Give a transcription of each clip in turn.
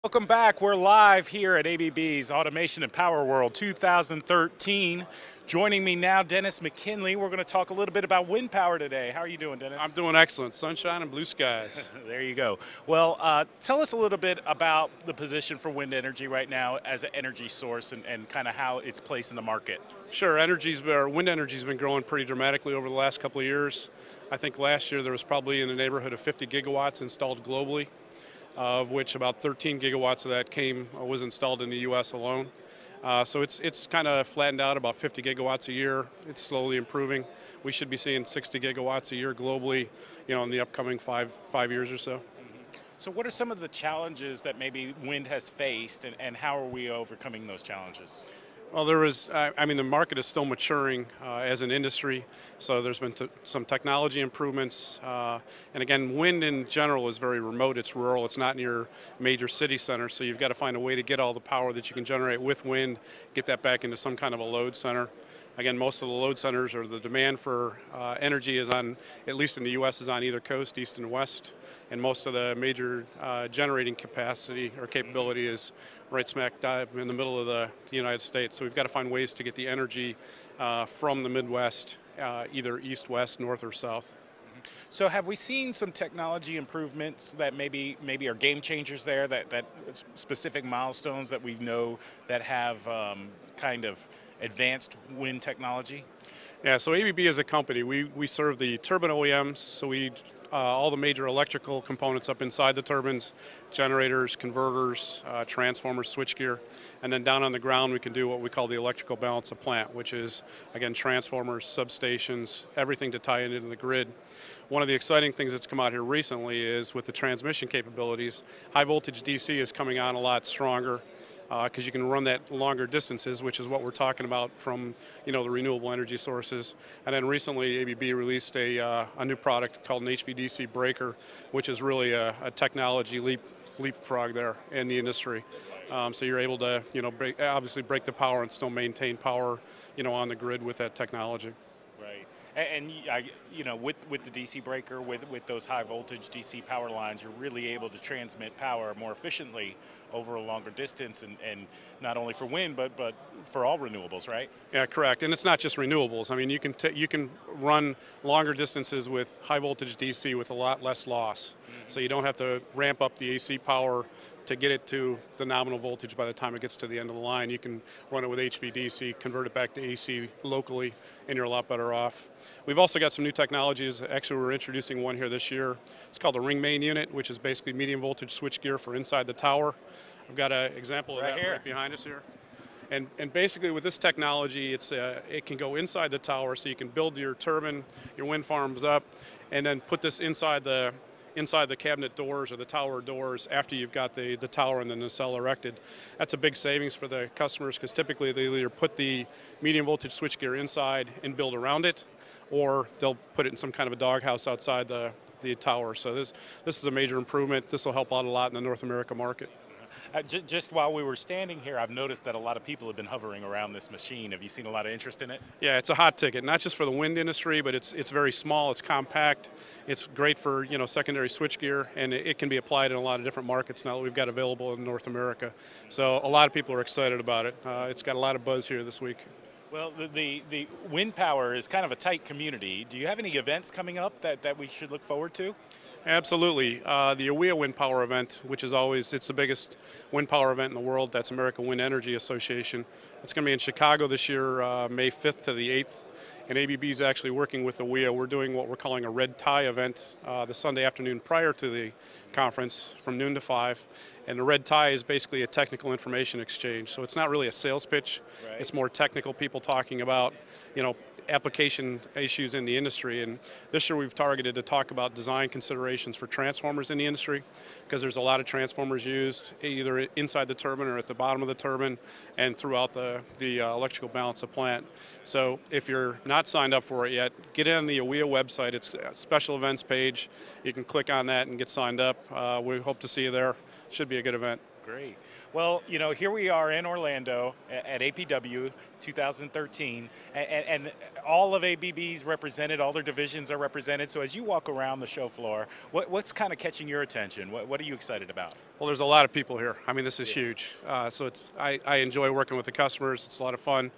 Welcome back. We're live here at ABB's Automation and Power World 2013. Joining me now, Dennis McKinley. We're going to talk a little bit about wind power today. How are you doing, Dennis? I'm doing excellent. Sunshine and blue skies. There you go. Well, tell us a little bit about the position for wind energy right now as an energy source and kind of how it's placed in the market. Sure, wind energy's been growing pretty dramatically over the last couple of years. I think last year there was probably in the neighborhood of 50 gigawatts installed globally, of which about 13 gigawatts of that was installed in the U.S. alone. So it's kind of flattened out about 50 gigawatts a year. It's slowly improving. We should be seeing 60 gigawatts a year globally, in the upcoming five years or so. So what are some of the challenges that maybe wind has faced, and how are we overcoming those challenges? Well, the market is still maturing as an industry, so there's been some technology improvements. And again, wind in general is very remote, it's rural, it's not near major city centers, so you've got to find a way to get all the power that you can generate with wind, get that back into some kind of a load center. Again, most of the load centers or the demand for energy is on, at least in the U.S., is on either coast, east and west, and most of the major generating capacity or capability is right smack dab in the middle of the United States. So we've got to find ways to get the energy from the Midwest, either east, west, north, or south. So have we seen some technology improvements that maybe are game changers there, that specific milestones that we know that have kind of advanced wind technology? Yeah, so ABB as a company, we serve the turbine OEMs, so all the major electrical components up inside the turbines, generators, converters, transformers, switchgear, and then down on the ground we can do what we call the electrical balance of plant, which is, again, transformers, substations, everything to tie it into the grid. One of the exciting things that's come out here recently is with the transmission capabilities, high voltage DC is coming on a lot stronger, because you can run that longer distances, which is what we're talking about from the renewable energy sources. And then recently ABB released a new product called an HVDC breaker, which is really a technology leapfrog there in the industry. So you're able to obviously break the power and still maintain power on the grid with that technology. Right. And with the DC breaker, with those high voltage DC power lines, you're really able to transmit power more efficiently over a longer distance, and not only for wind, but for all renewables, right? Yeah, correct. And it's not just renewables. I mean, you can run longer distances with high voltage DC with a lot less loss. Mm-hmm. So you don't have to ramp up the AC power to get it to the nominal voltage by the time it gets to the end of the line. You can run it with HVDC, convert it back to AC locally, and you're a lot better off. We've also got some new technologies. Actually, we're introducing one here this year. It's called the ring main unit, which is basically medium voltage switchgear for inside the tower. I've got an example of that right behind us here. And basically with this technology, it can go inside the tower, so you can build your turbine, your wind farms up, and then put this inside the cabinet doors or the tower doors after you've got the tower and the nacelle erected. That's a big savings for the customers, because typically they'll either put the medium voltage switchgear inside and build around it, or they'll put it in some kind of a doghouse outside the tower. So this is a major improvement. This will help out a lot in the North America market. Just while we were standing here, I've noticed that a lot of people have been hovering around this machine. Have you seen a lot of interest in it? Yeah, it's a hot ticket, not just for the wind industry, but it's very small, it's compact, it's great for secondary switchgear, and it can be applied in a lot of different markets now that we've got available in North America. So a lot of people are excited about it. It's got a lot of buzz here this week. Well, the wind power is kind of a tight community. Do you have any events coming up that we should look forward to? Absolutely. The AWEA Wind Power event, which is it's the biggest wind power event in the world. That's American Wind Energy Association. It's going to be in Chicago this year, May 5th to the 8th. And ABB is actually working with AWEA. We're doing what we're calling a red tie event the Sunday afternoon prior to the conference from noon to 5. And the red tie is basically a technical information exchange. So it's not really a sales pitch. Right. It's more technical people talking about, application issues in the industry. And this year we've targeted to talk about design considerations for transformers in the industry, because there's a lot of transformers used either inside the turbine or at the bottom of the turbine and throughout the electrical balance of plant. So if you're not signed up for it yet, get in on the AWEA website. It's a special events page. You can click on that and get signed up. We hope to see you there. Should be a good event. Great. Well, here we are in Orlando at APW 2013, and all of ABB's represented, all their divisions are represented. So as you walk around the show floor, what's kind of catching your attention? What are you excited about? Well, there's a lot of people here. I mean, this is huge. So I enjoy working with the customers. It's a lot of fun.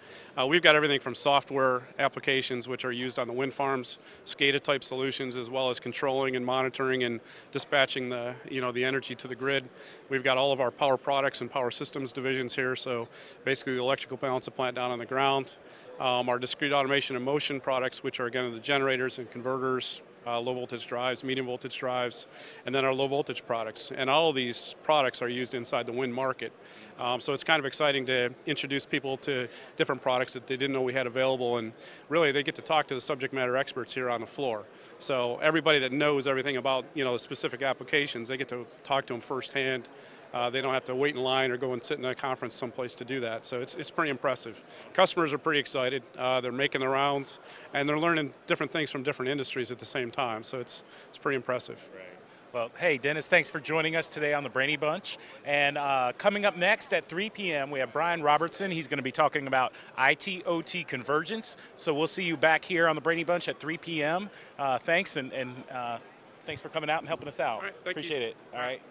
We've got everything from software applications, which are used on the wind farms, SCADA type solutions, as well as controlling and monitoring and dispatching the energy to the grid. We've got all of our power products and power systems divisions here. So basically the electrical balance of plant down on the ground. Our discrete automation and motion products, which are again the generators and converters, low voltage drives, medium voltage drives, and then our low voltage products. And all of these products are used inside the wind market. So it's kind of exciting to introduce people to different products that they didn't know we had available, and really they get to talk to the subject matter experts here on the floor. So everybody that knows everything about the specific applications, they get to talk to them firsthand. They don't have to wait in line or go and sit in a conference someplace to do that. So it's pretty impressive. Customers are pretty excited. They're making the rounds, and they're learning different things from different industries at the same time. So it's pretty impressive. Right. Well, hey, Dennis, thanks for joining us today on the Brainy Bunch. And coming up next at 3 p.m., we have Brian Robertson. He's going to be talking about IT/OT convergence. So we'll see you back here on the Brainy Bunch at 3 p.m. Thanks, and thanks for coming out and helping us out. All right, thank you. Appreciate it. All right.